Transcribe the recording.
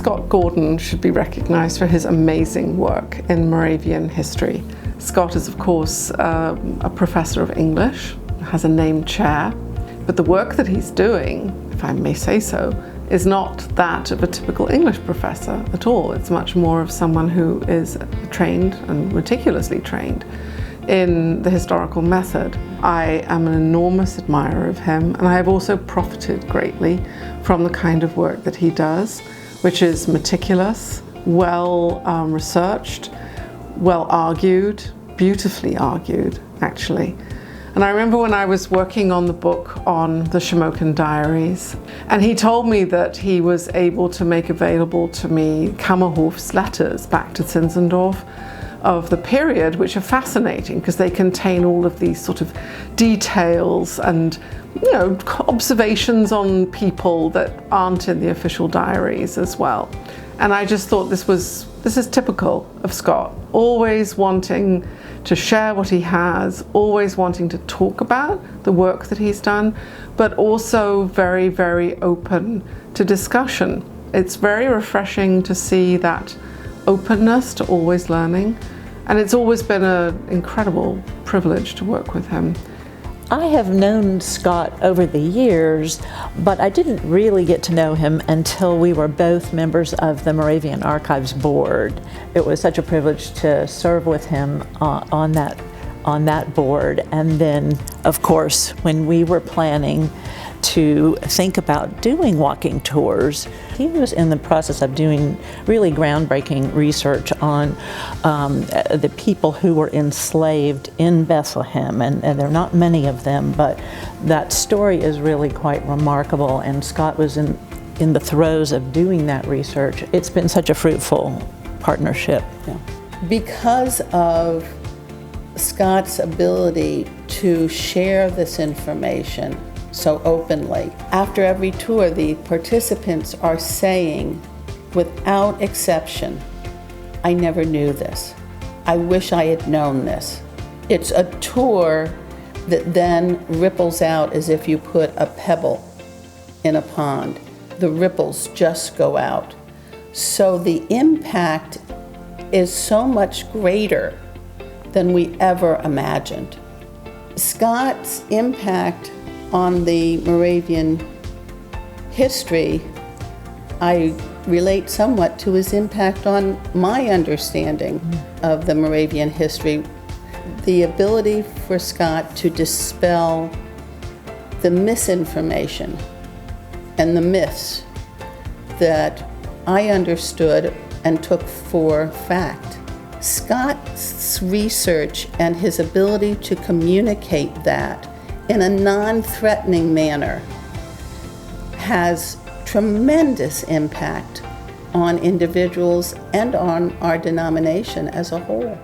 Scott Gordon should be recognized for his amazing work in Moravian history. Scott is, of course, a professor of English, has a named chair, but the work that he's doing, if I may say so, is not that of a typical English professor at all. It's much more of someone who is trained and meticulously trained in the historical method. I am an enormous admirer of him, and I have also profited greatly from the kind of work that he does, which is meticulous, well researched, well argued, beautifully argued, actually. And I remember when I was working on the book on the Shamokin diaries, and he told me that he was able to make available to me Kammerhof's letters back to Zinzendorf of the period, which are fascinating because they contain all of these sort of details and, you know, observations on people that aren't in the official diaries as well. And I just thought this is typical of Scott, always wanting to share what he has, always wanting to talk about the work that he's done, but also very, very open to discussion. It's very refreshing to see that openness to always learning, and it's always been an incredible privilege to work with him. I have known Scott over the years, but I didn't really get to know him until we were both members of the Moravian Archives Board. It was such a privilege to serve with him on that board. And then, of course, when we were planning to think about doing walking tours, he was in the process of doing really groundbreaking research on the people who were enslaved in Bethlehem, and there are not many of them, but that story is really quite remarkable, and Scott was in the throes of doing that research. It's been such a fruitful partnership. Yeah. Because of Scott's ability to share this information so openly. After every tour, the participants are saying, without exception, I never knew this. I wish I had known this. It's a tour that then ripples out as if you put a pebble in a pond. The ripples just go out. So the impact is so much greater than we ever imagined. Scott's impact on the Moravian history, I relate somewhat to his impact on my understanding of the Moravian history. The ability for Scott to dispel the misinformation and the myths that I understood and took for fact. Scott's research and his ability to communicate that in a non-threatening manner has tremendous impact on individuals and on our denomination as a whole.